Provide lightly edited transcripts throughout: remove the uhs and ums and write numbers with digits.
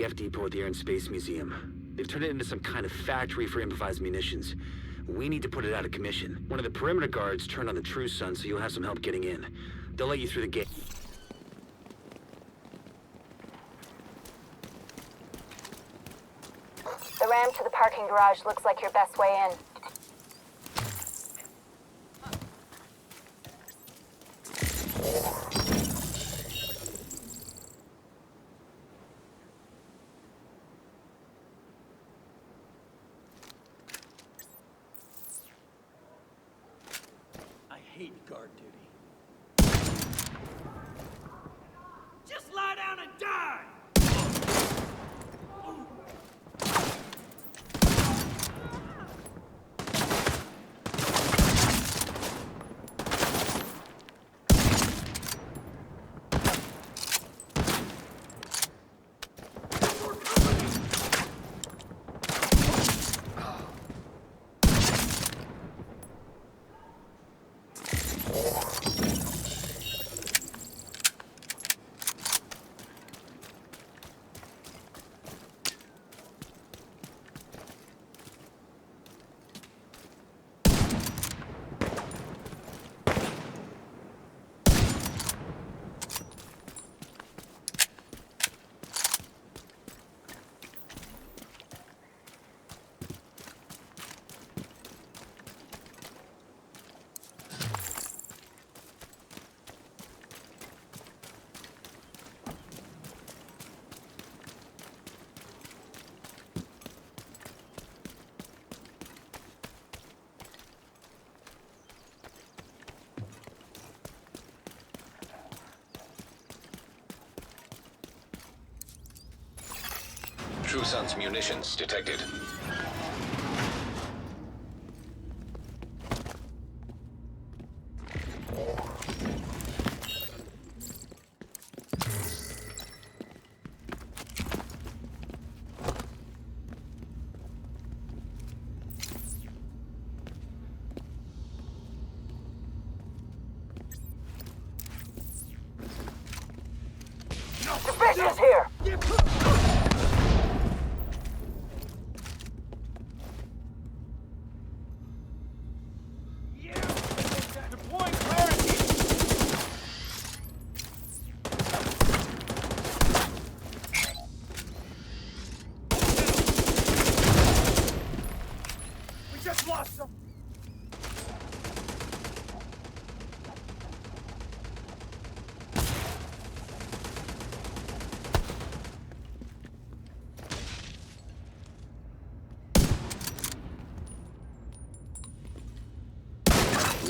F depot at the Air and Space Museum. They've turned it into some kind of factory for improvised munitions. We need to put it out of commission. One of the perimeter guards turned on the True Sun, so you'll have some help getting in. They'll let you through the gate. The ramp to the parking garage looks like your best way in. I hate guard duty. Just lie down and die! True Sun's munitions detected. Suspicious here! Deploying clarity! We just lost some.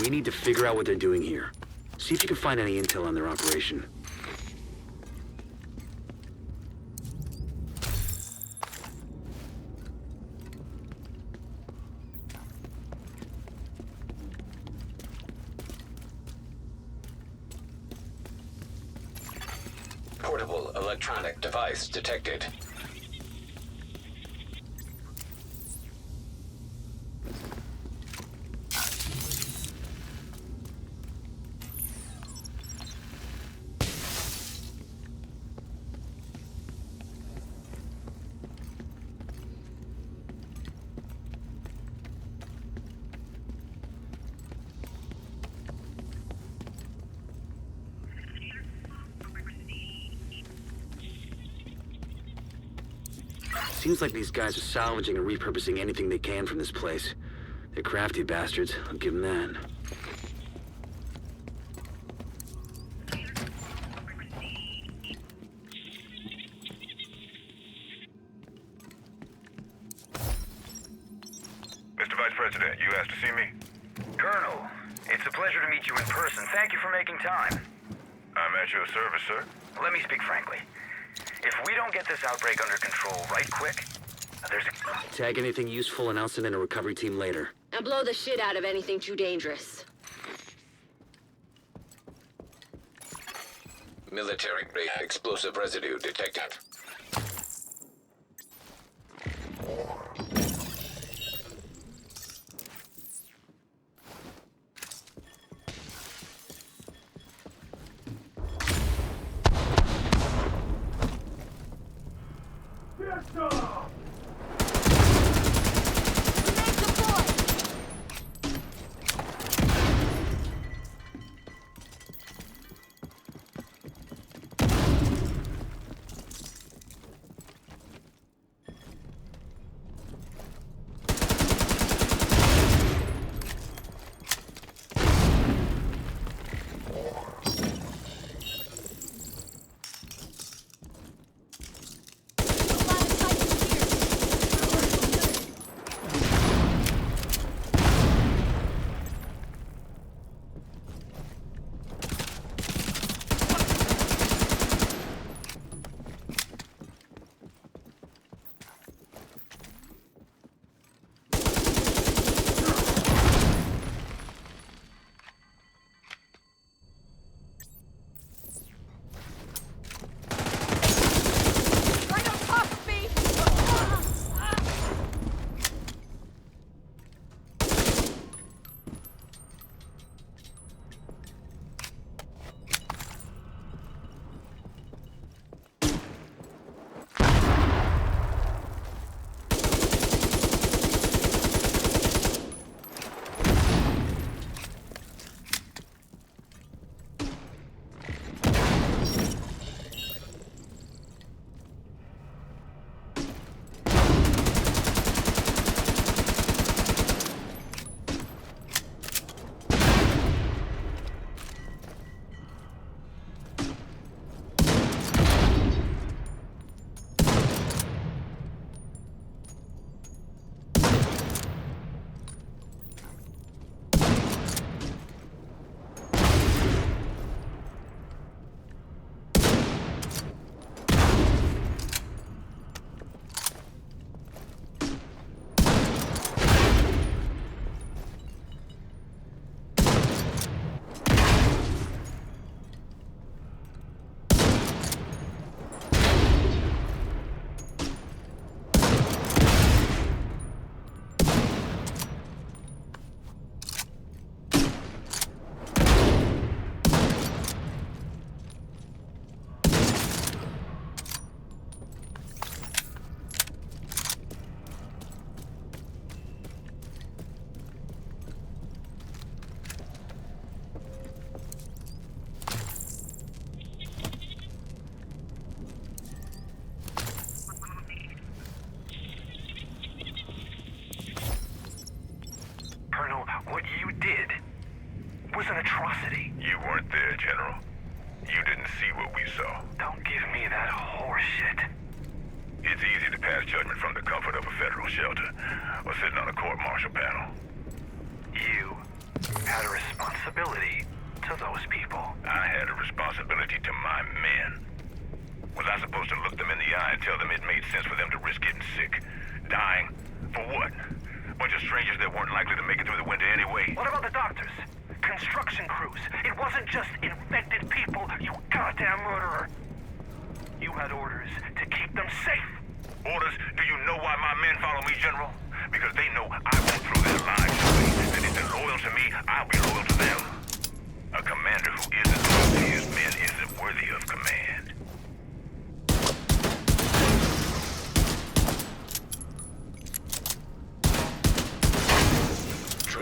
We need to figure out what they're doing here. See if you can find any intel on their operation. Portable electronic device detected. Seems like these guys are salvaging and repurposing anything they can from this place. They're crafty bastards, I'll give them that. Mr. Vice President, you asked to see me? Colonel, it's a pleasure to meet you in person. Thank you for making time. I'm at your service, sir. Let me speak frankly. If we don't get this outbreak under control right quick, there's a... Tag anything useful and I'll send in a recovery team later. And blow the shit out of anything too dangerous. Military-grade explosive residue detected.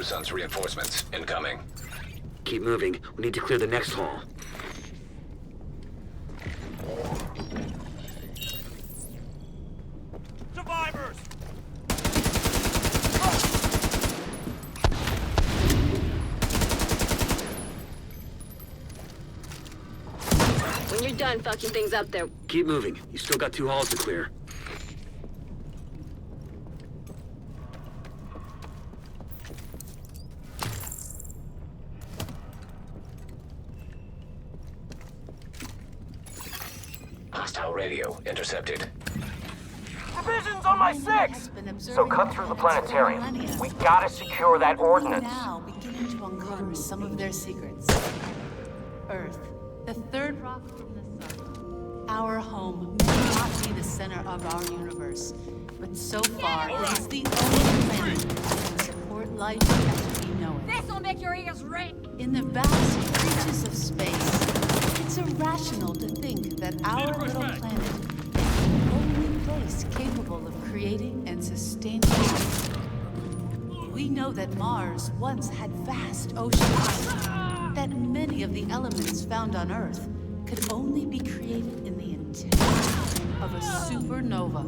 Sun's reinforcements incoming. Keep moving. We need to clear the next hall. Survivors! When you're done fucking things up there, Keep moving. You still got 2 halls to clear. Hostile radio intercepted. Division's on my 6! So cut through the planetarium. We gotta secure that ordnance. Now beginning to uncover some of their secrets. Earth, the third rock from the sun. Our home may not be the center of our universe, but so far it is the only planet that can support life as we know it. This'll make your ears ring! In the vast reaches of space, it's irrational to think that our little planet is the only place creating and sustaining life. We know that Mars once had vast oceans, that many of the elements found on Earth could only be created in the intensity of a supernova.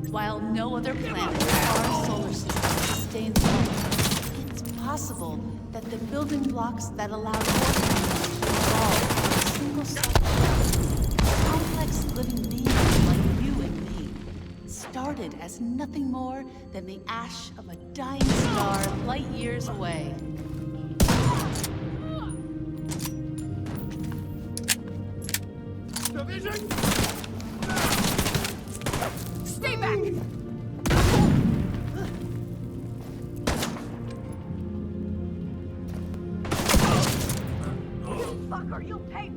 While no other planet in our solar system sustains life, it's possible that the building blocks that allowed organisms to evolve from a single cell, complex living beings like you and me, started as nothing more than the ash of a dying star light years away. Division! Stay back! Fuck, are you paid?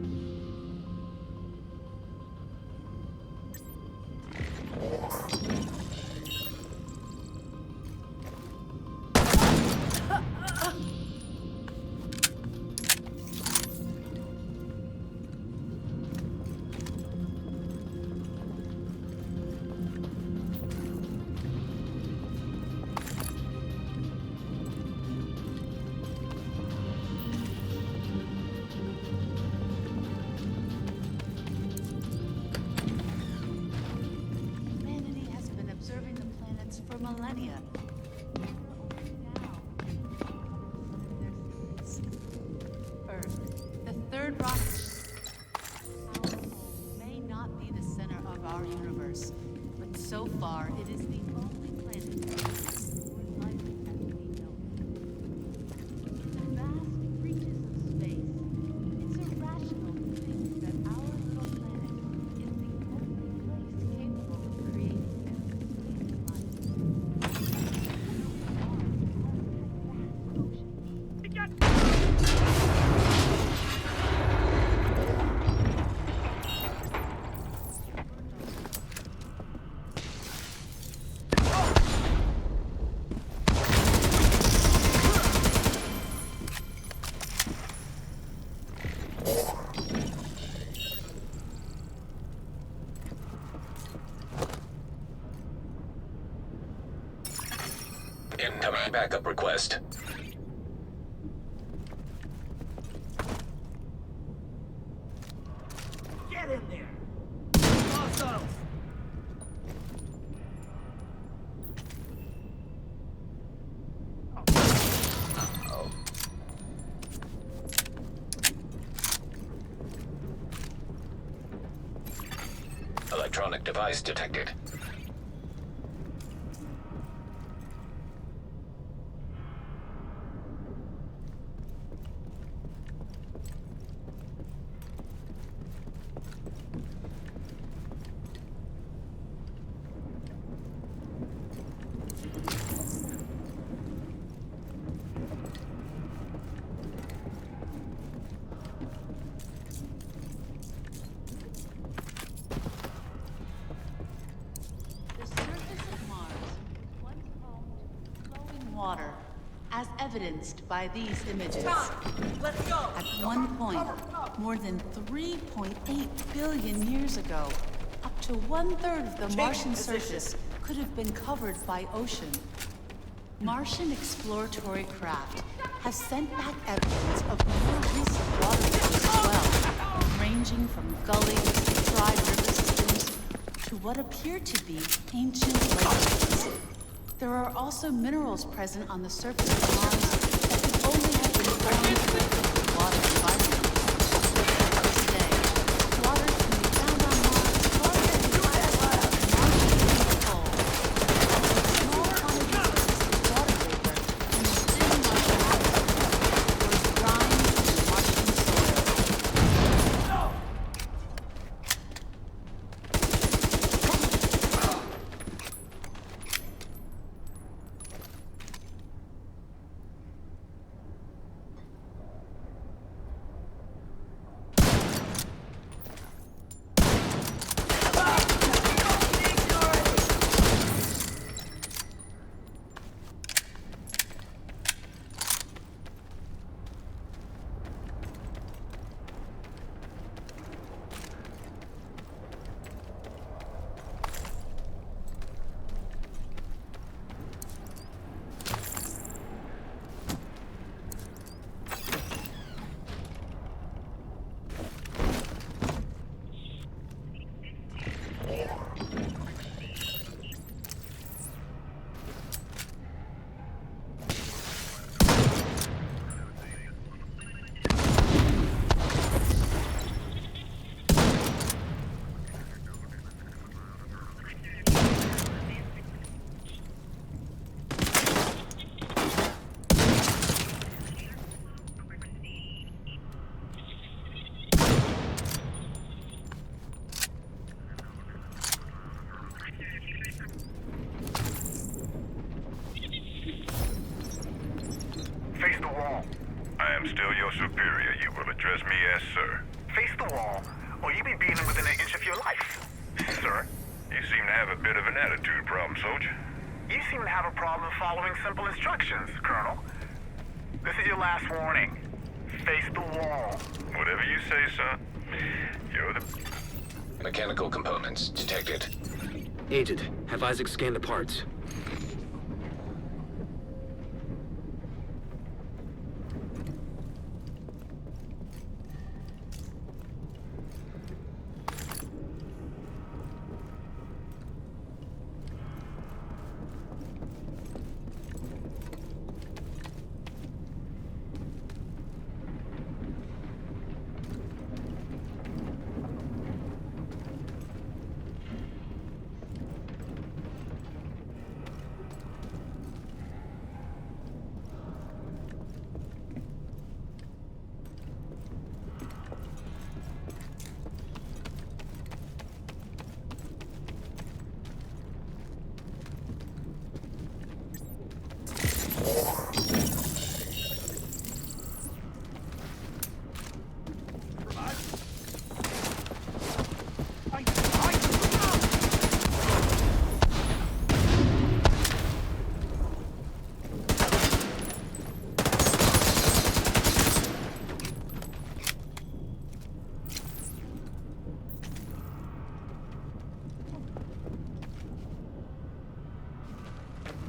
Humanity has been observing the planets for millennia. Earth, the third rock. Our home may not be the center of our universe, but so far it is the only planet that has explored life as we know it. In the vast reaches of space, it's irrational to think that our little planet is the only place capable of creating and sustaining life. Incoming backup request. Get in there! Hostiles! Electronic device detected. The surface of Mars once home to flowing water, as evidenced by these images. Let's go! At one point, more than 3.8 billion years ago, up to 1/3 of the Martian surface could have been covered by ocean. Martian exploratory craft have sent back evidence of more recent waterways as well, ranging from gullies to dry river systems to what appear to be ancient lakes. There are also minerals present on the surface of Mars that could only have been found in the water environment. To this day, water can be found on Mars farther than Martian full. Small quantities of this water vapor in the thin Martian atmosphere was drying in the Martian soil. Address me as sir. Face the wall, or you be beaten within an inch of your life, sir. You seem to have a bit of an attitude problem, soldier. You seem to have a problem following simple instructions, Colonel. This is your last warning. Face the wall. Whatever you say, son. You're the... Mechanical components detected. Agent, have Isaac scan the parts.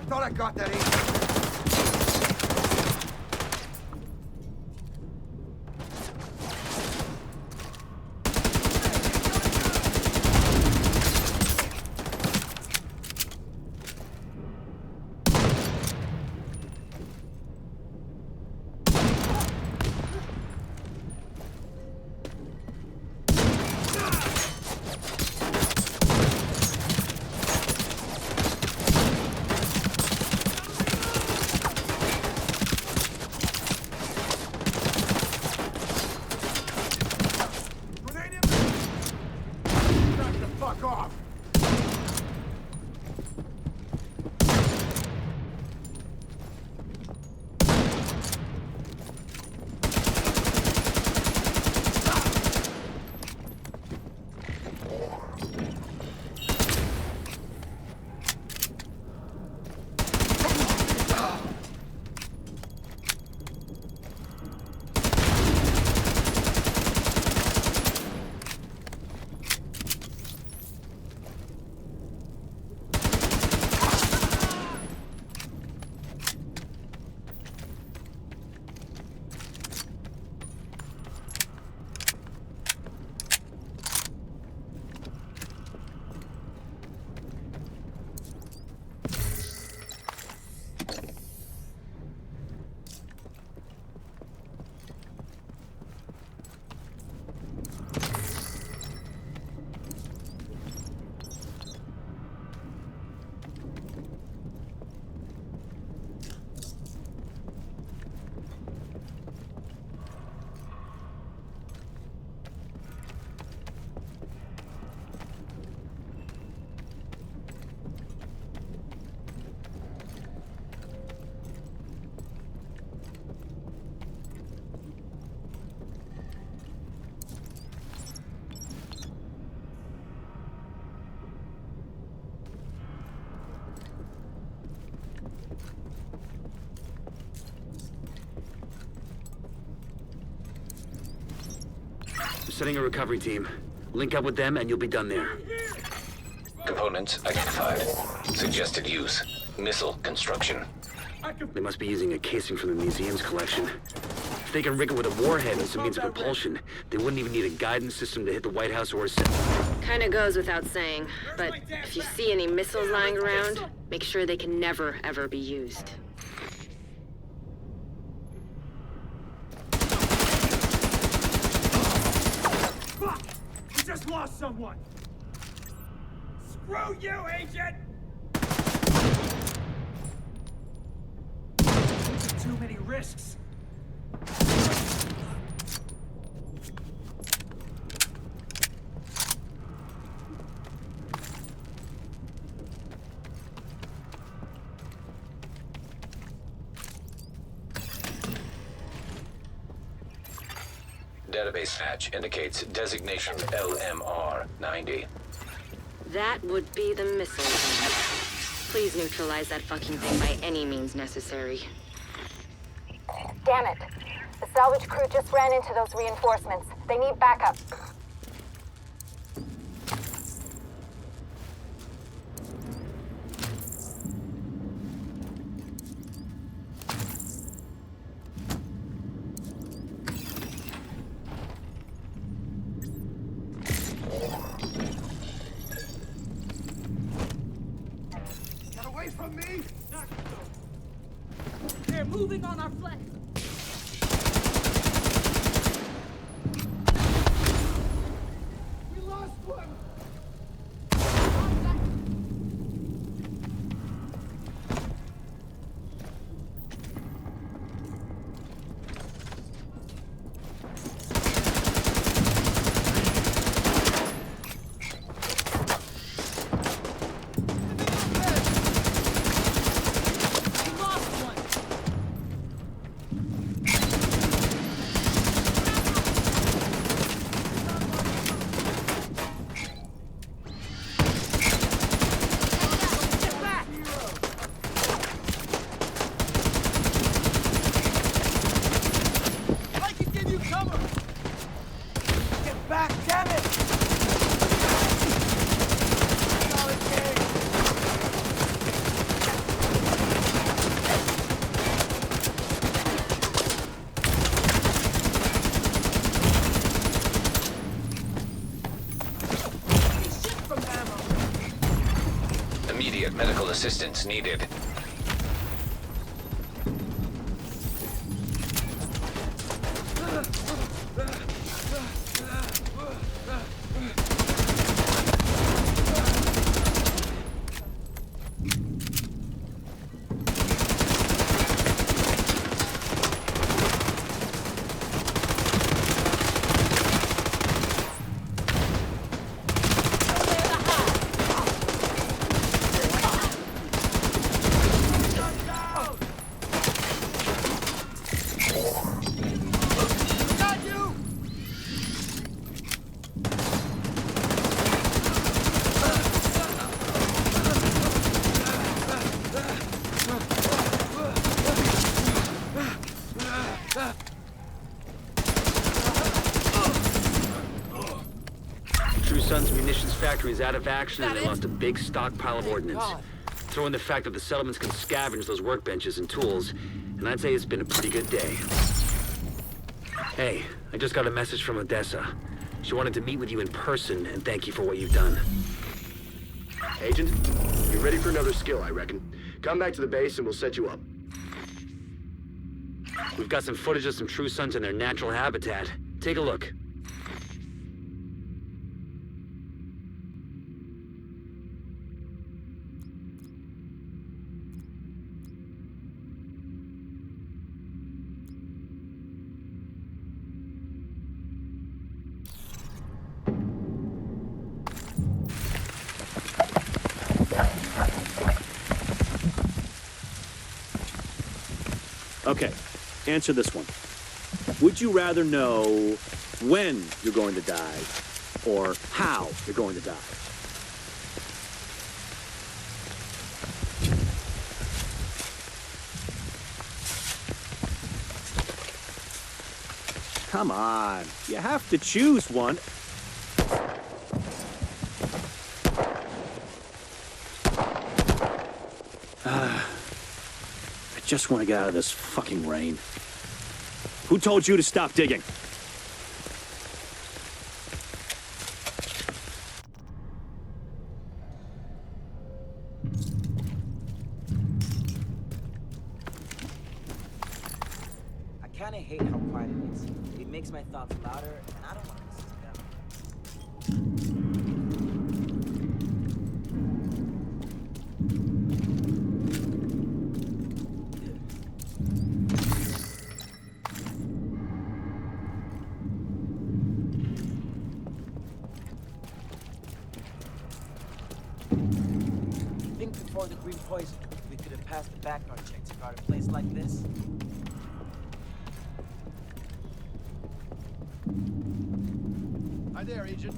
Thought I got that agent. Fuck off! Setting a recovery team. Link up with them and you'll be done there. Components identified. Suggested use. Missile construction. They must be using a casing from the museum's collection. If they can rig it with a warhead and some means of propulsion, they wouldn't even need a guidance system to hit the White House or a... Kinda goes without saying, but if you see any missiles lying around, make sure they can never, ever be used. Fuck! We just lost someone! Screw you, Agent! Too many risks. database match indicates designation LMR-90. That would be the missile thing. Please neutralize that fucking thing by any means necessary. Damn it. The salvage crew just ran into those reinforcements. They need backup. Get away from me! They're moving on our flank. We lost one! Back, damn it! Immediate medical assistance needed. True Sun's munitions factory is out of action and they lost a big stockpile of ordnance. Throw in the fact that the settlements can scavenge those workbenches and tools, and I'd say it's been a pretty good day. Hey, I just got a message from Odessa. She wanted to meet with you in person and thank you for what you've done. Agent, you're ready for another skill, I reckon. Come back to the base and we'll set you up. We've got some footage of some True Sons in their natural habitat. Take a look. Okay, answer this one. Would you rather know when you're going to die or how you're going to die? Come on, you have to choose one. I just want to get out of this fucking rain. Who told you to stop digging? I kinda hate how quiet it is. It makes my thoughts louder, and I don't want to listen to them. Think before the green poison, we could have passed the background check to guard a place like this? there, Agent.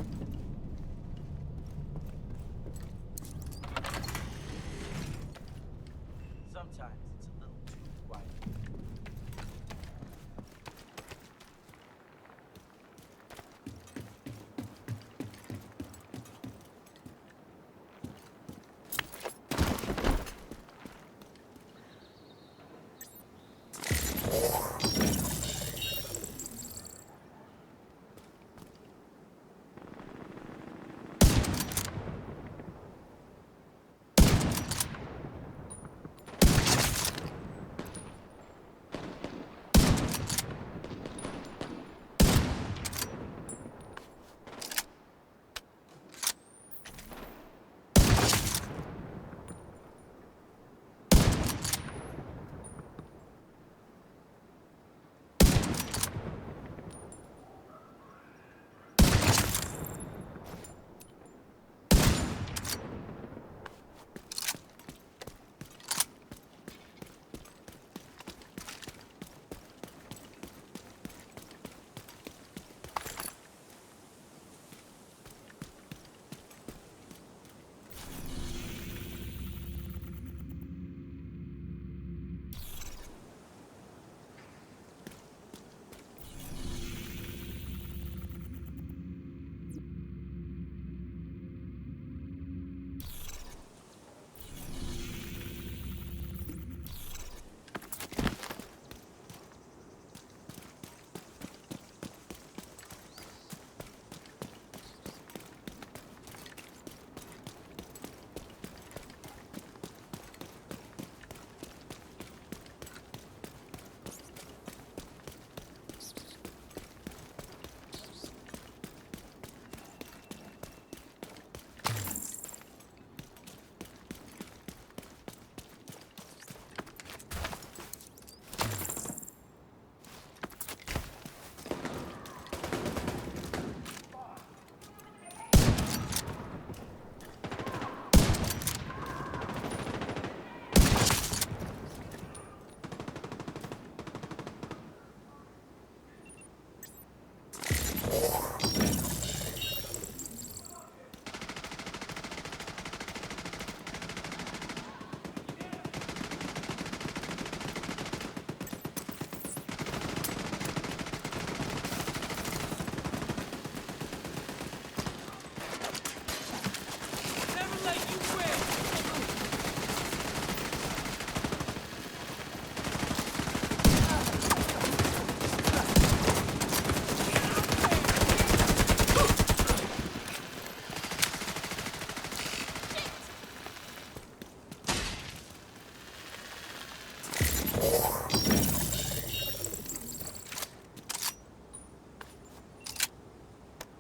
Sometimes it's a little too quiet.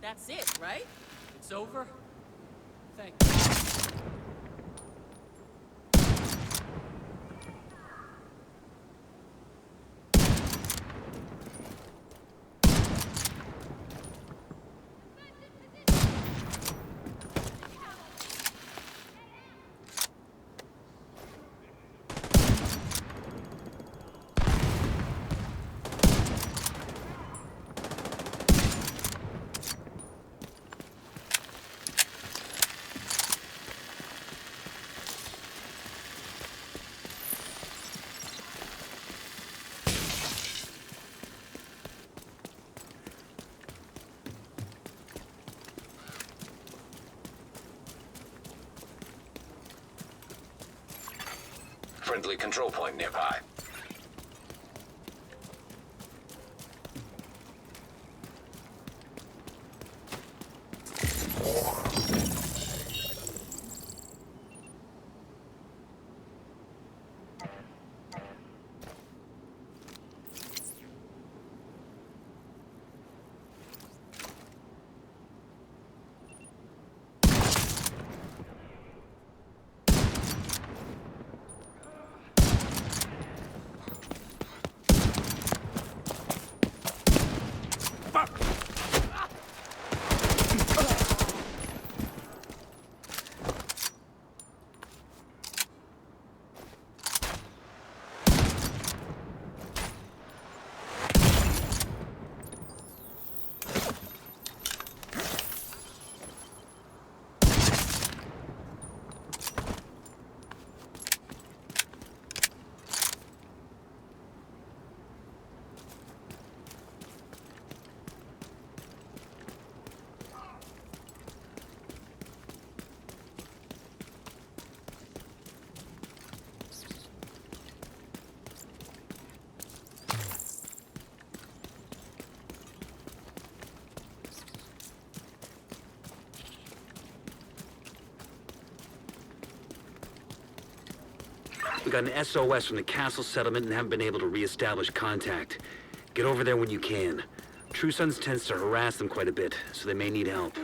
That's it, right? It's over? Thank you. Friendly control point nearby. We got an SOS from the castle settlement and haven't been able to re-establish contact. Get over there when you can. True Sons tends to harass them quite a bit, so they may need help.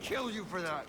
Kill you for that.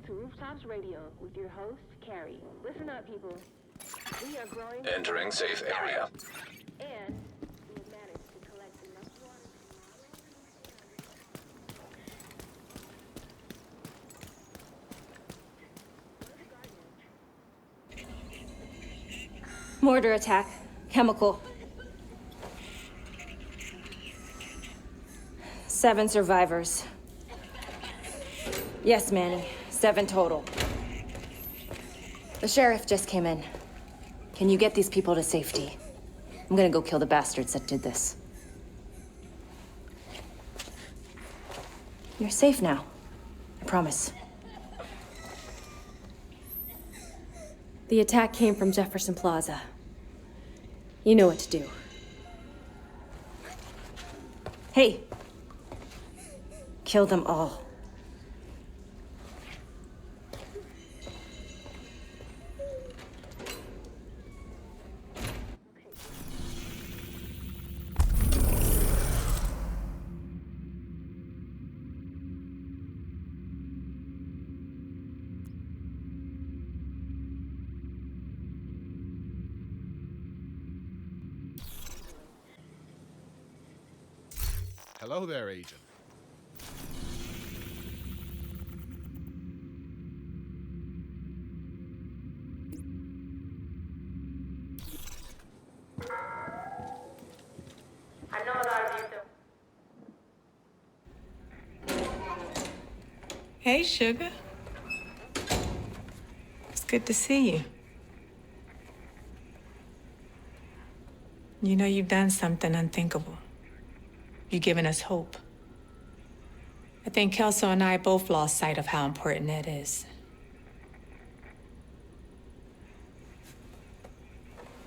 To Rooftops Radio with your host, Carrie. Listen up, people. We are growing... Entering safe area. And we have managed to collect enough water to... Mortar attack. Chemical. 7 survivors. Yes, Manny. 7 total. The sheriff just came in. Can you get these people to safety? I'm gonna go kill the bastards that did this. You're safe now. I promise. The attack came from Jefferson Plaza. You know what to do. Hey! Kill them all. Hello there, Agent. I know a lot of you do. Hey, sugar. It's good to see you. You know, you've done something unthinkable. You've given us hope. I think Kelso and I both lost sight of how important that is.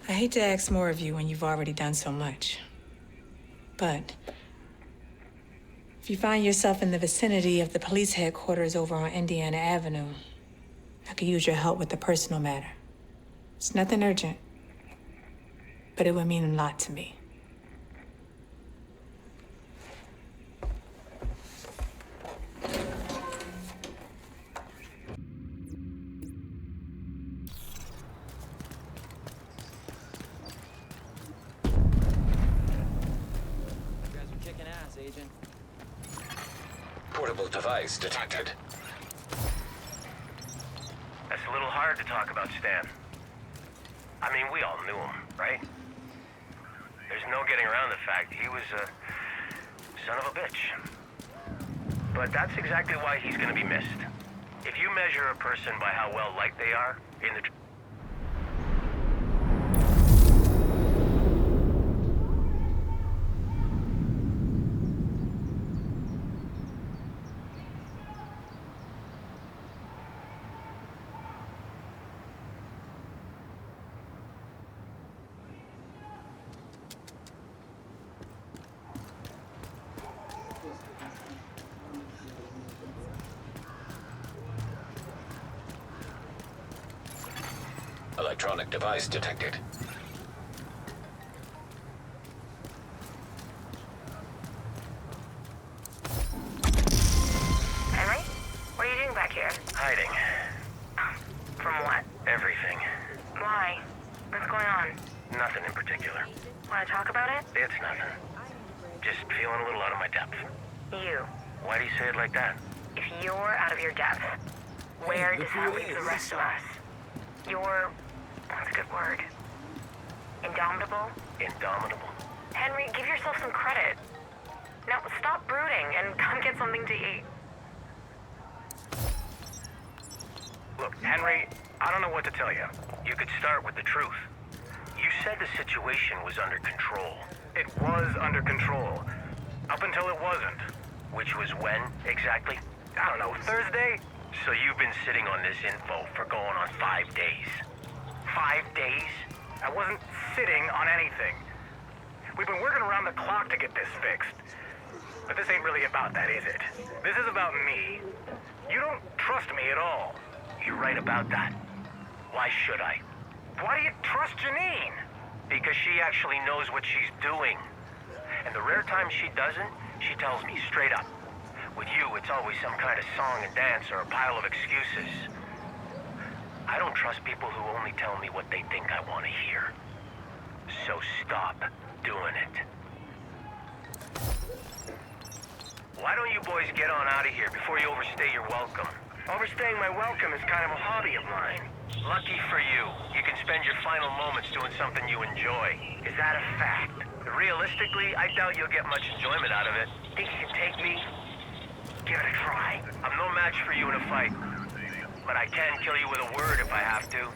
I hate to ask more of you when you've already done so much. But if you find yourself in the vicinity of the police headquarters over on Indiana Avenue, I could use your help with a personal matter. It's nothing urgent, but it would mean a lot to me. Agent. Portable device detected. That's a little hard to talk about Stan. I mean, we all knew him, right? There's no getting around the fact he was a son of a bitch. But that's exactly why he's gonna be missed. If you measure a person by how well liked they are in the... Electronic device detected. Henry? What are you doing back here? Hiding. From what? Everything. Why? What's going on? Nothing in particular. Want to talk about it? It's nothing. Just feeling a little out of my depth. You. Why do you say it like that? If you're out of your depth, where does that leave the rest of us? You're... what's a good word? Indomitable? Indomitable. Henry, give yourself some credit. Now, stop brooding and come get something to eat. Look, Henry, I don't know what to tell you. You could start with the truth. You said the situation was under control. It was under control. Up until it wasn't. Which was when, exactly? I don't know, Thursday? So you've been sitting on this info for going on 5 days. 5 days? I wasn't sitting on anything. We've been working around the clock to get this fixed. But this ain't really about that, is it? This is about me. You don't trust me at all. You're right about that. Why should I? Why do you trust Janine? Because she actually knows what she's doing. And the rare times she doesn't, she tells me straight up. With you, it's always some kind of song and dance or a pile of excuses. I don't trust people who only tell me what they think I want to hear. So stop doing it. Why don't you boys get on out of here before you overstay your welcome? Overstaying my welcome is kind of a hobby of mine. Lucky for you, you can spend your final moments doing something you enjoy. Is that a fact? Realistically, I doubt you'll get much enjoyment out of it. Think you can take me? Give it a try. I'm no match for you in a fight. But I can kill you with a word if I have to.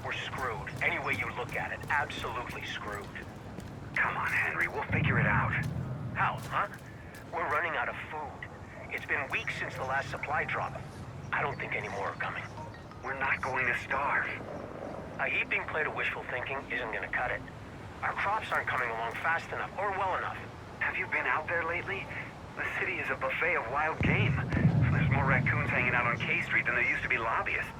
We're screwed. Any way you look at it, absolutely screwed. Come on, Henry, we'll figure it out. How, huh? We're running out of food. It's been weeks since the last supply drop. I don't think any more are coming. We're not going to starve. A heaping plate of wishful thinking isn't gonna cut it. Our crops aren't coming along fast enough or well enough. Have you been out there lately? The city is a buffet of wild game. There's more raccoons hanging out on K Street than there used to be lobbyists.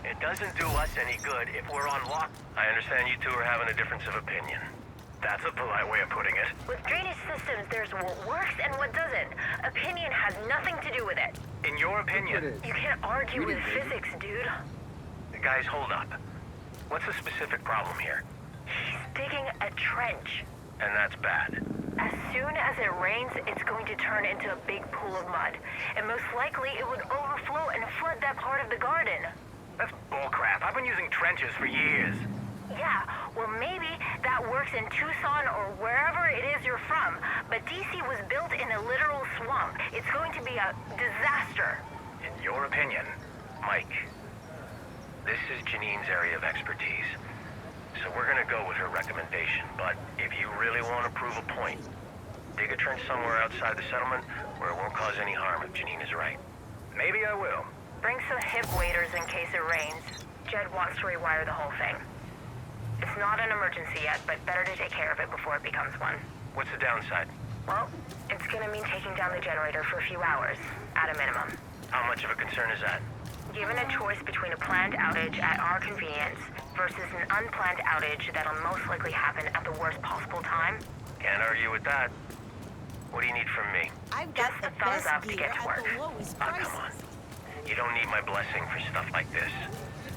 It doesn't do us any good if we're on lock. I understand you two are having a difference of opinion. That's a polite way of putting it. With drainage systems, there's what works and what doesn't. Opinion has nothing to do with it. In your opinion? You can't argue with physics, dude. Guys, hold up. What's the specific problem here? He's digging a trench. And that's bad. As soon as it rains, it's going to turn into a big pool of mud. And most likely, it would overflow and flood that part of the garden. That's bullcrap. I've been using trenches for years. Yeah, well maybe that works in Tucson or wherever it is you're from, but DC was built in a literal swamp. It's going to be a disaster. In your opinion, Mike, this is Janine's area of expertise. So we're gonna go with her recommendation, but if you really want to prove a point, dig a trench somewhere outside the settlement where it won't cause any harm if Janine is right. Maybe I will. Bring some hip waders in case it rains. Jed wants to rewire the whole thing. It's not an emergency yet, but better to take care of it before it becomes one. What's the downside? Well, it's gonna mean taking down the generator for a few hours, at a minimum. How much of a concern is that? Given a choice between a planned outage at our convenience versus an unplanned outage that'll most likely happen at the worst possible time. Can't argue with that. What do you need from me? I've got the thumbs up to get to work. Oh, come on. You don't need my blessing for stuff like this.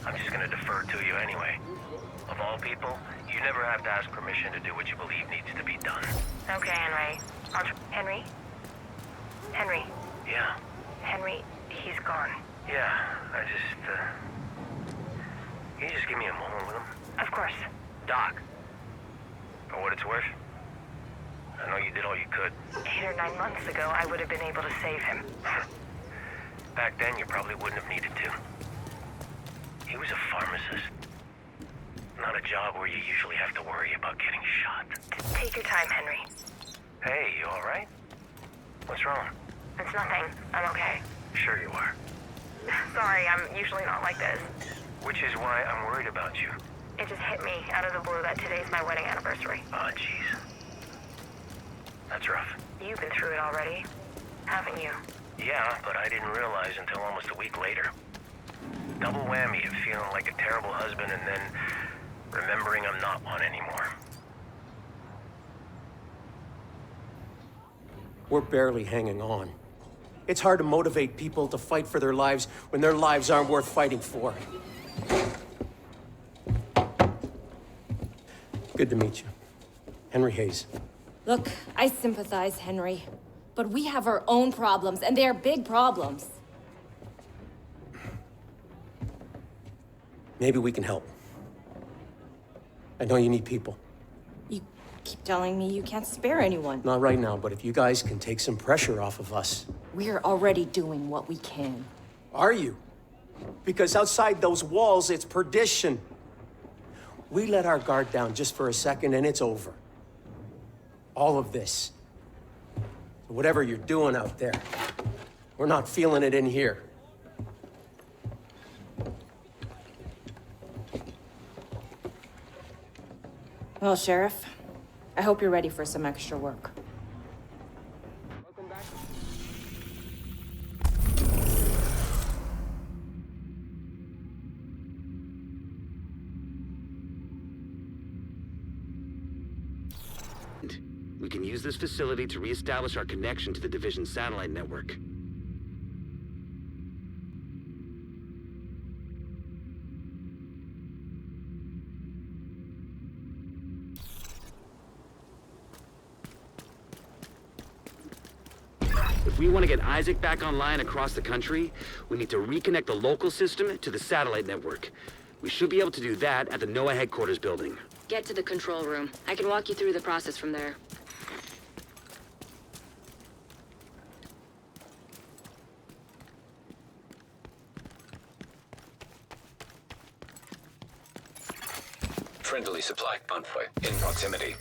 I'm just gonna defer to you anyway. Of all people, you never have to ask permission to do what you believe needs to be done. Okay, Henry. Henry? Henry? Yeah? Henry, he's gone. Yeah, I just, Can you just give me a moment with him? Of course. Doc. For what it's worth, I know you did all you could. 8 or 9 months ago, I would have been able to save him. Back then, you probably wouldn't have needed to. He was a pharmacist. Not a job where you usually have to worry about getting shot. Take your time, Henry. Hey, you alright? What's wrong? It's nothing. I'm okay. Sure you are. Sorry, I'm usually not like this. Which is why I'm worried about you. It just hit me out of the blue that today's my wedding anniversary. Oh, jeez. That's rough. You've been through it already, haven't you? Yeah, but I didn't realize until almost a week later. Double whammy of feeling like a terrible husband and then remembering I'm not one anymore. We're barely hanging on. It's hard to motivate people to fight for their lives when their lives aren't worth fighting for. Good to meet you. Henry Hayes. Look, I sympathize, Henry. But we have our own problems, and they are big problems. Maybe we can help. I know you need people. You keep telling me you can't spare anyone. Not right now, but if you guys can take some pressure off of us. We're already doing what we can. Are you? Because outside those walls, it's perdition. We let our guard down just for a second, and it's over. All of this. So whatever you're doing out there, we're not feeling it in here. Well, Sheriff, I hope you're ready for some extra work. We can use this facility to reestablish our connection to the Division satellite network. If we want to get Isaac back online across the country, we need to reconnect the local system to the satellite network. We should be able to do that at the NOAA headquarters building. Get to the control room. I can walk you through the process from there. Friendly supply convoy in proximity.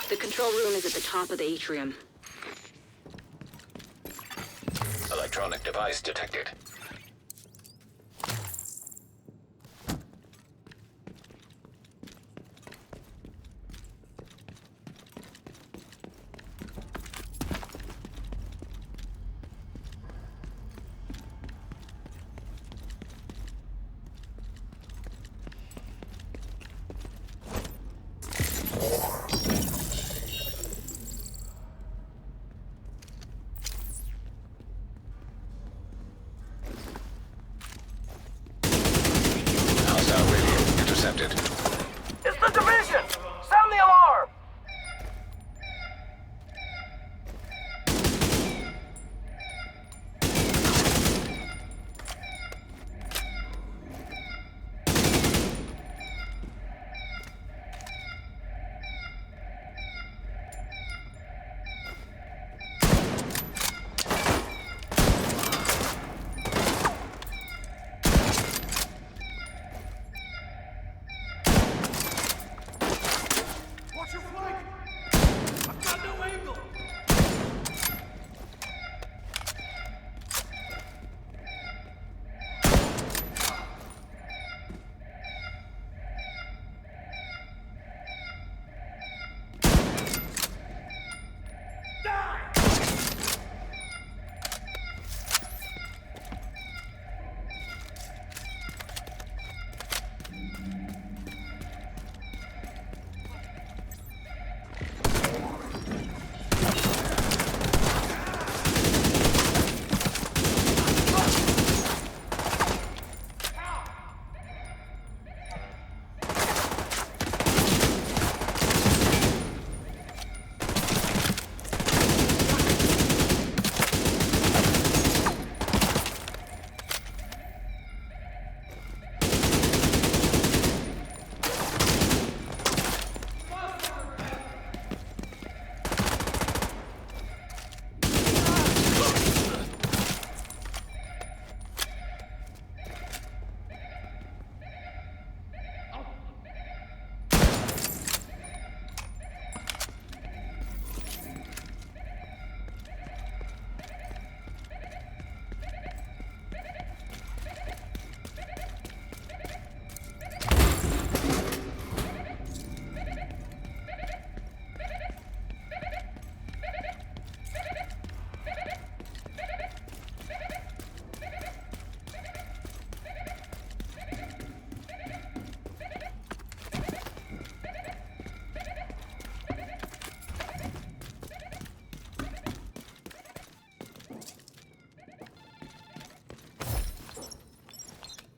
The control room is at the top of the atrium. Electronic device detected. Intercepted. It's the division! Sound the alarm!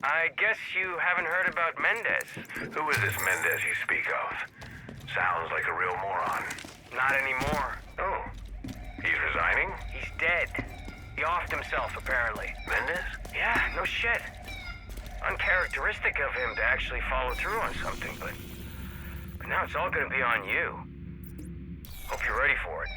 I guess you haven't heard about Mendez. Who is this Mendez you speak of? Sounds like a real moron. Not anymore. Oh, he's resigning? He's dead. He offed himself, apparently. Mendez? Yeah, no shit. Uncharacteristic of him to actually follow through on something, but now it's all gonna be on you. Hope you're ready for it.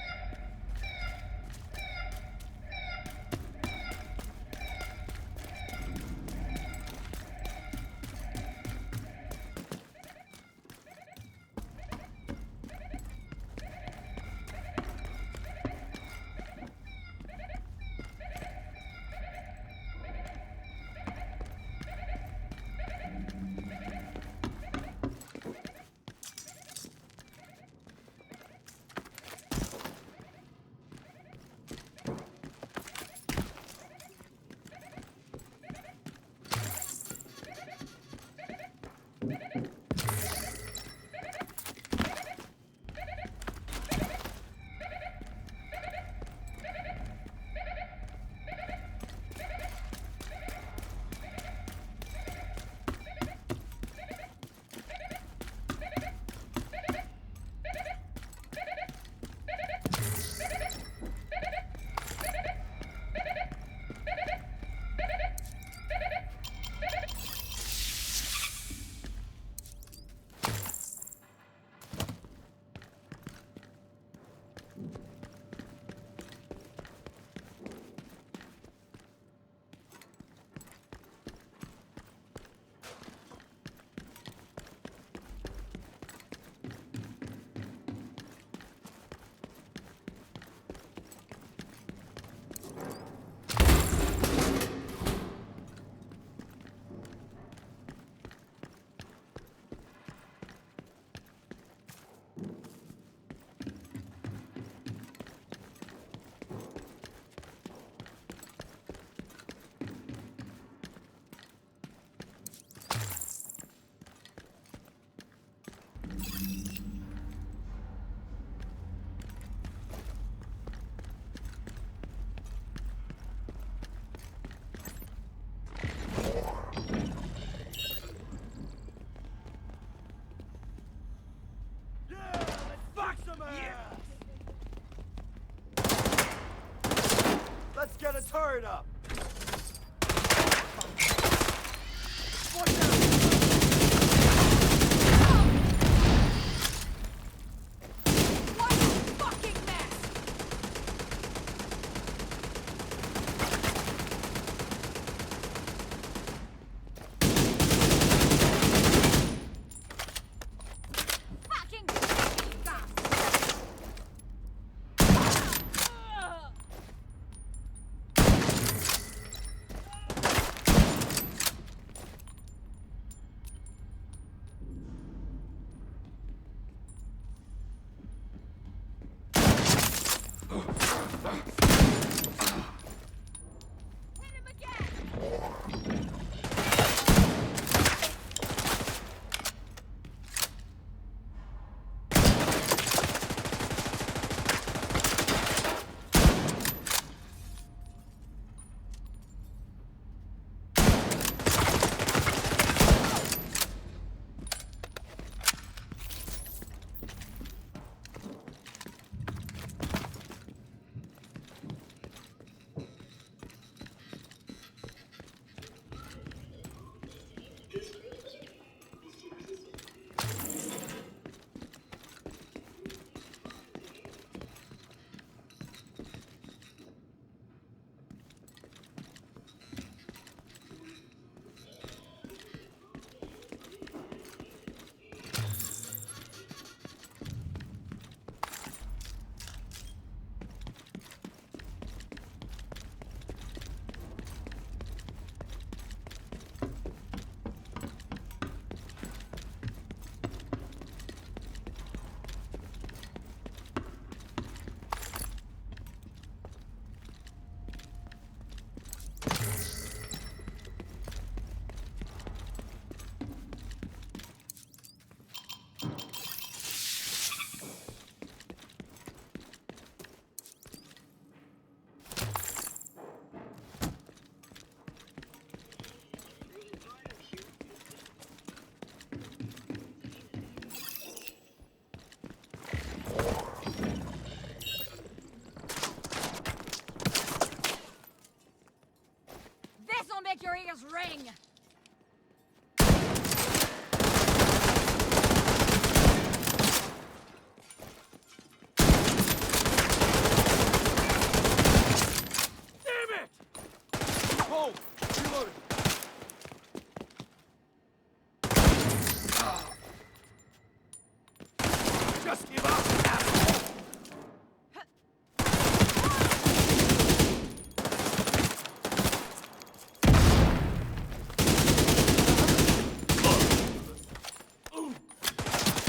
Just give up, asshole!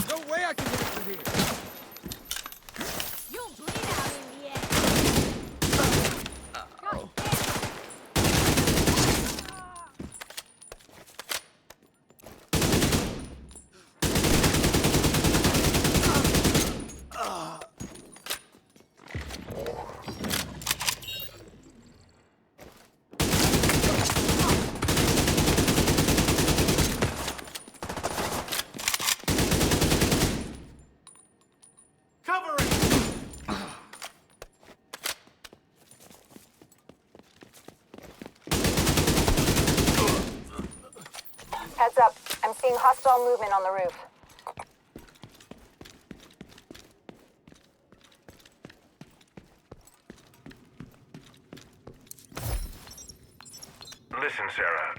No way I can hit it from here! You'll bleed out in the end. Oh. Heads up. I'm seeing hostile movement on the roof. Listen, Sarah,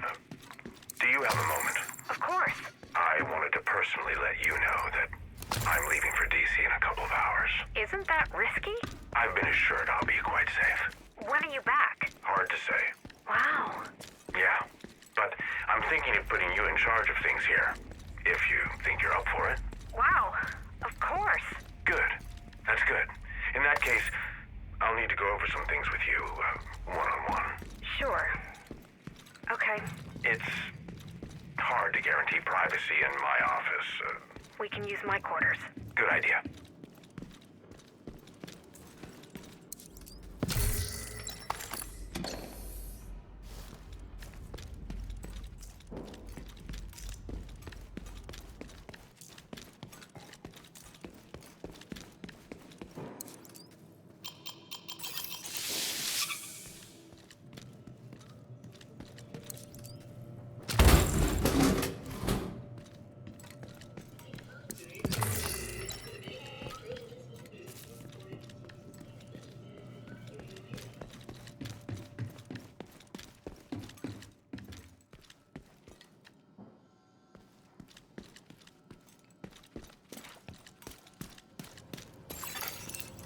do you have a moment? Of course. I wanted to personally let you know that I'm leaving for DC in a couple of hours. Isn't that risky? I've been assured I'll be quite safe. When are you back? Hard to say. Wow. Yeah, but I'm thinking of putting you in charge of things here, if you think you're up for it. Wow. Of course. Good. That's good. In that case, I'll need to go over some things with you, one-on-one. Sure. Okay. It's hard to guarantee privacy in my office. We can use my quarters. Good idea.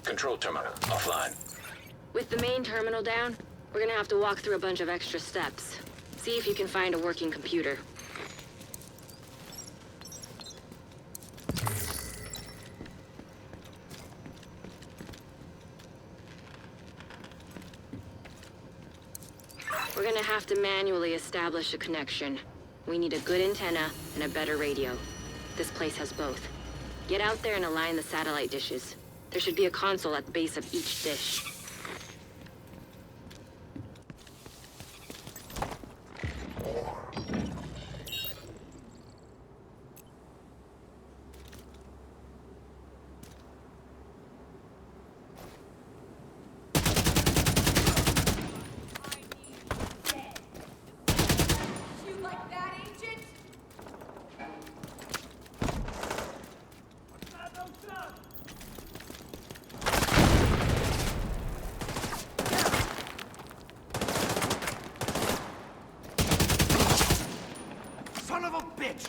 Control terminal offline. With the main terminal down, we're gonna have to walk through a bunch of extra steps. See if you can find a working computer. We're gonna have to manually establish a connection. We need a good antenna and a better radio. This place has both. Get out there and align the satellite dishes. There should be a console at the base of each dish. Son of a bitch!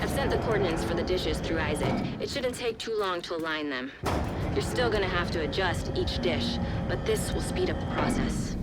I've sent the coordinates for the dishes through Isaac. It shouldn't take too long to align them. You're still gonna have to adjust each dish, but this will speed up the process.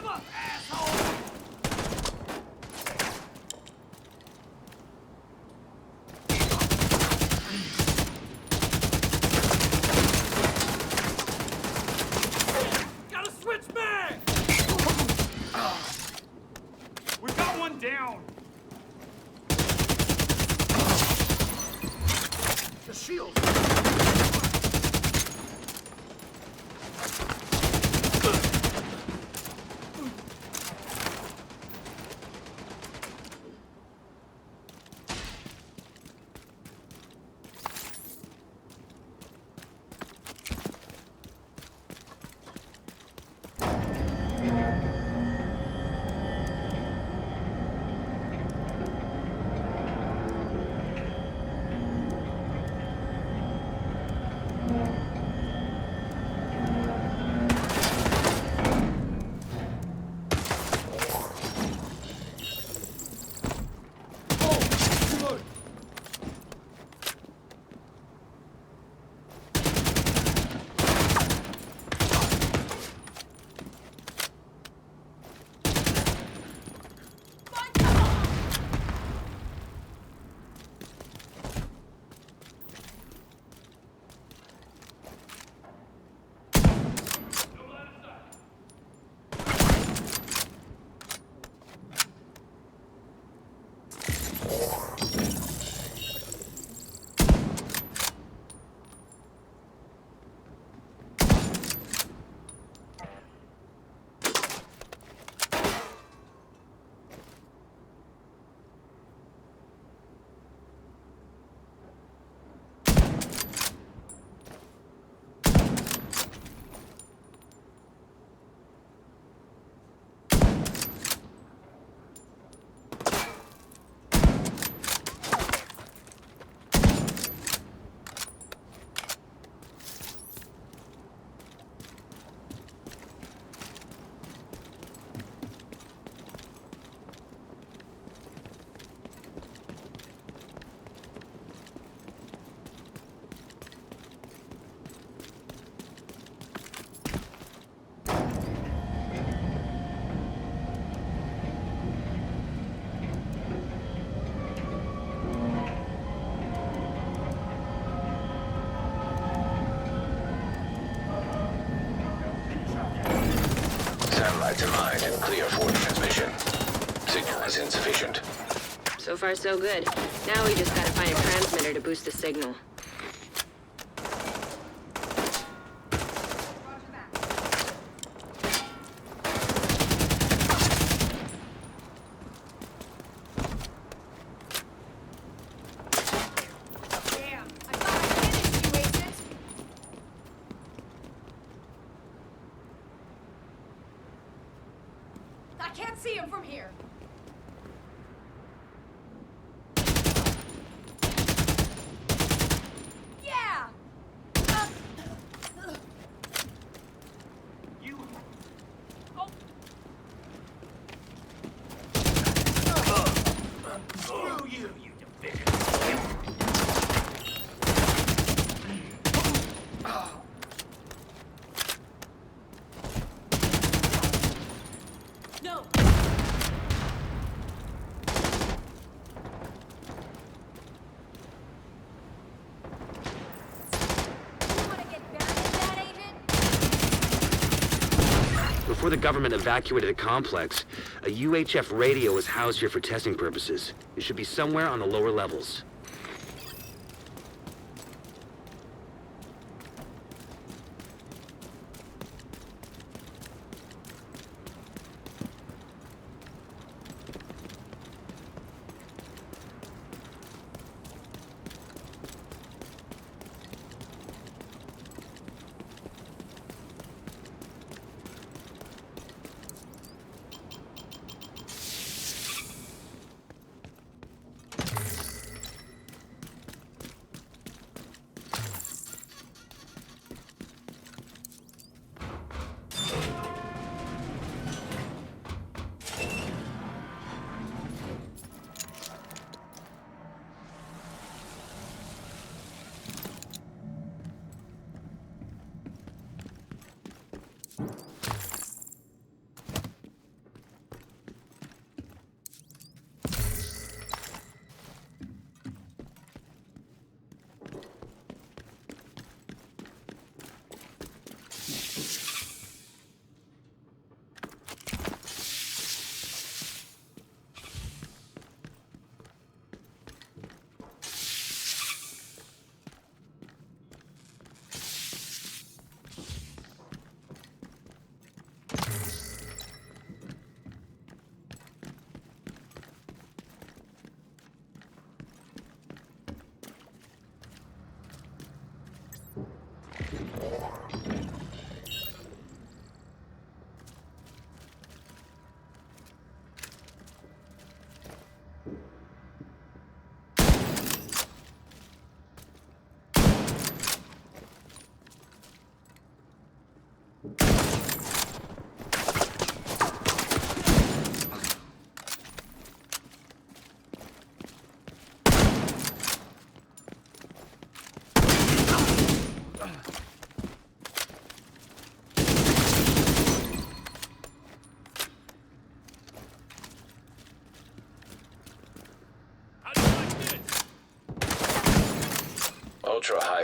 up, asshole! Gotta switch back! We got one down! The shield! Satellite to mine and clear for transmission. Signal is insufficient. So far, so good. Now we just gotta find a transmitter to boost the signal. I can't see him from here. Yeah! You... Screw you, you deficient. No! Before the government evacuated the complex, a UHF radio was housed here for testing purposes. It should be somewhere on the lower levels.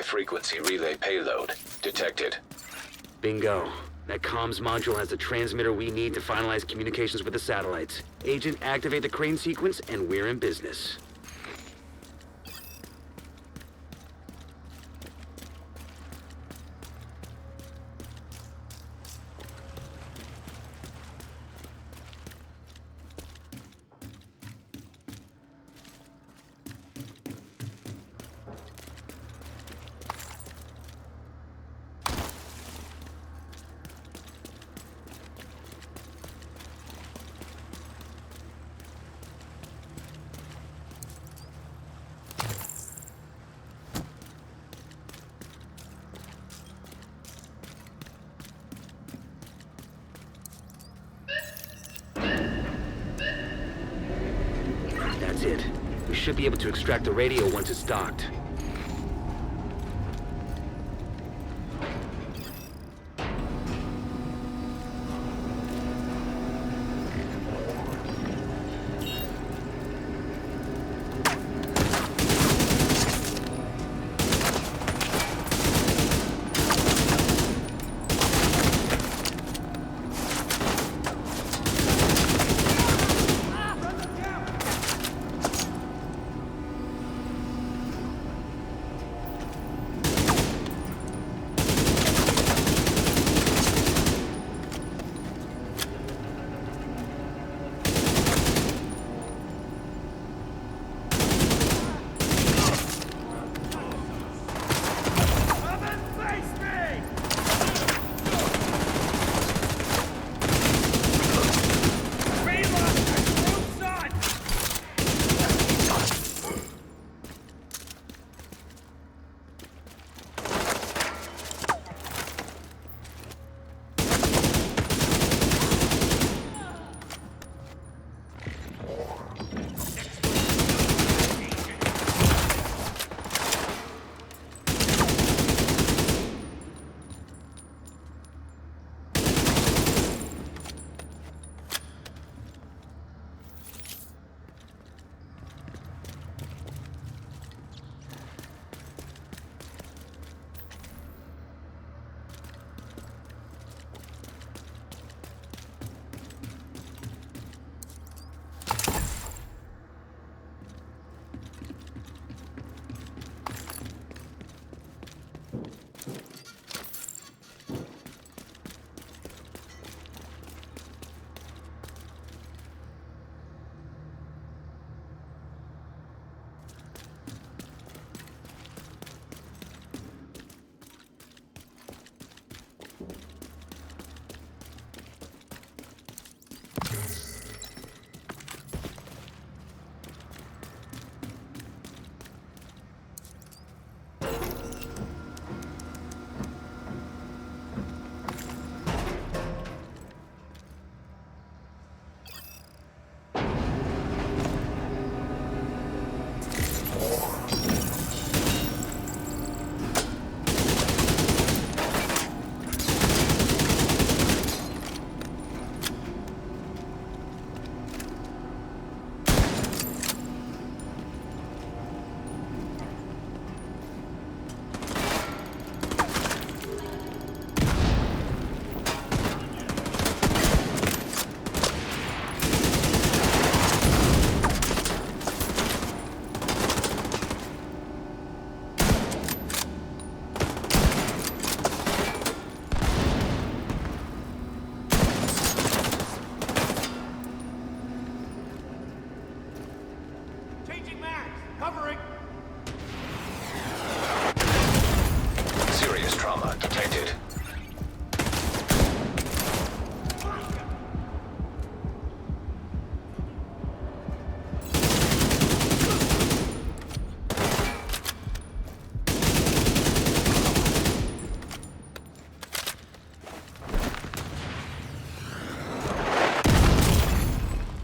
high-frequency relay payload. Detected. Bingo. That comms module has the transmitter we need to finalize communications with the satellites. Agent, activate the crane sequence, and we're in business. That's it. We should be able to extract the radio once it's docked.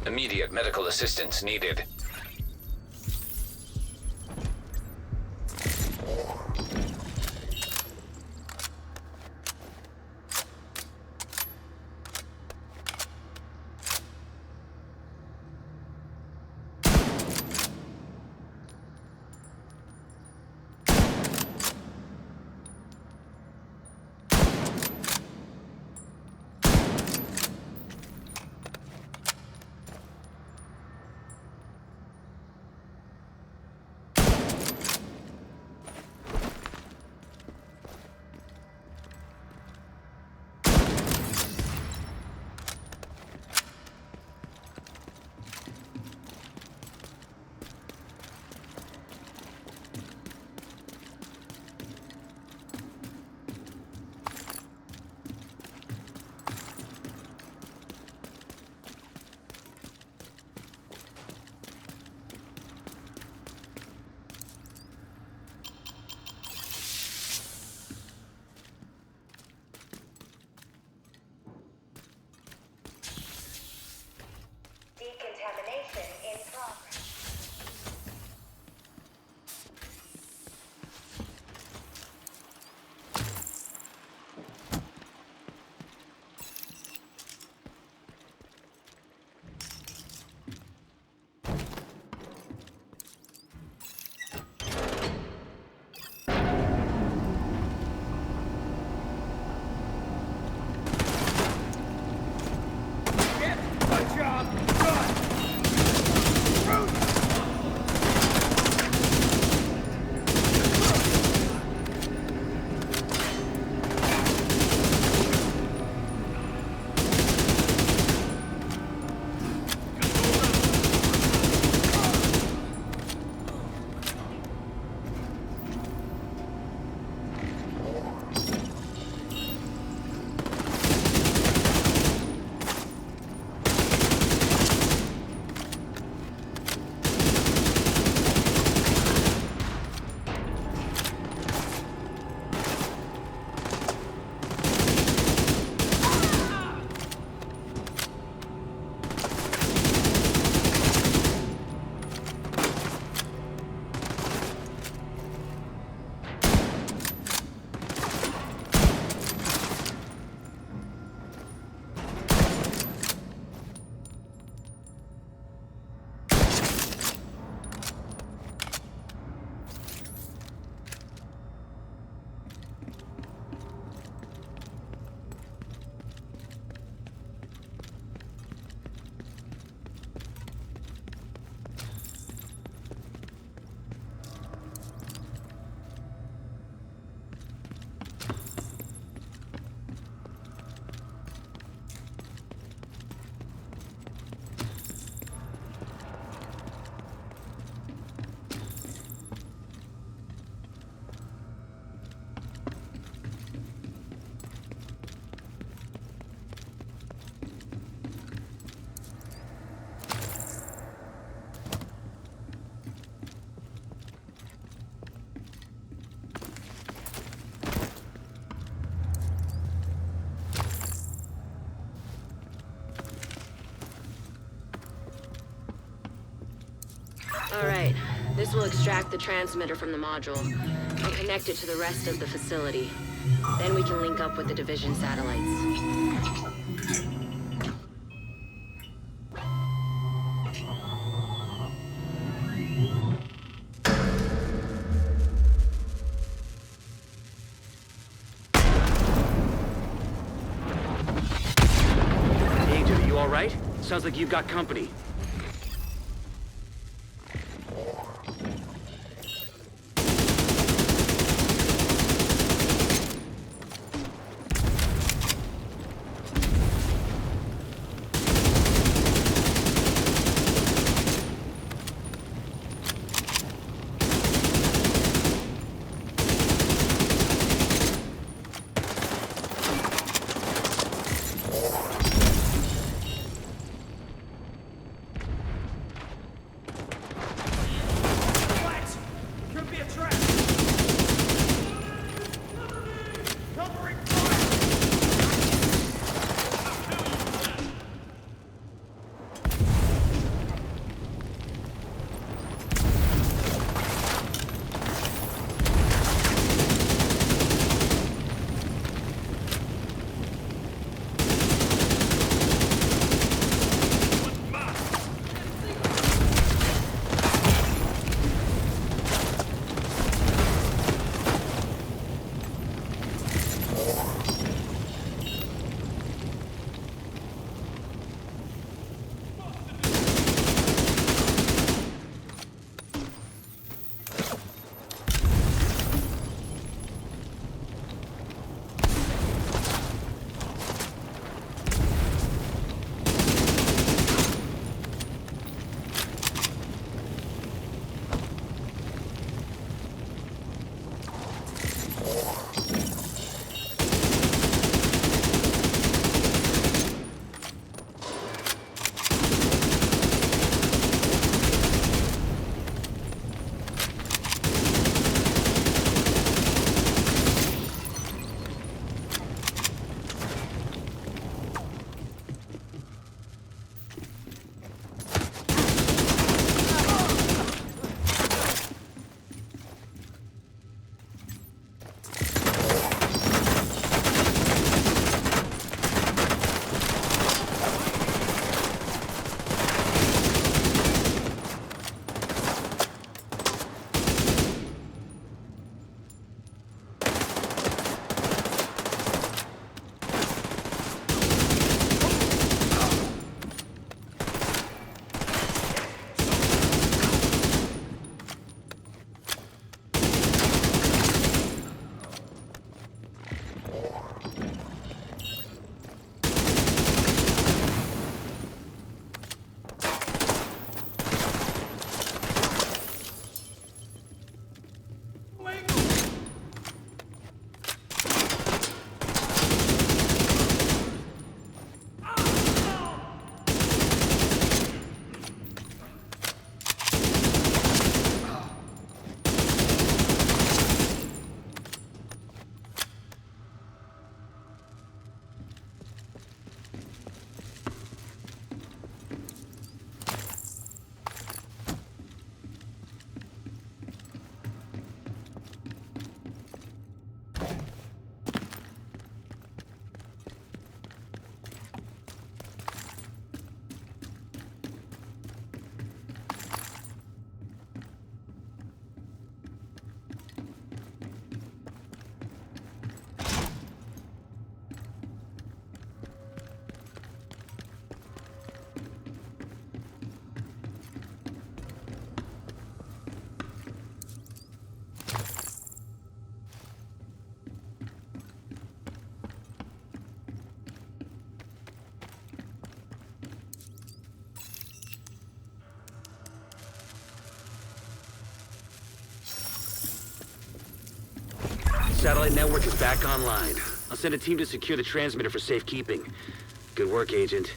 Immediate medical assistance needed. Alright, this will extract the transmitter from the module and connect it to the rest of the facility. Then we can link up with the Division satellites. Agent, are you alright? Sounds like you've got company. Satellite network is back online. I'll send a team to secure the transmitter for safekeeping. Good work, Agent.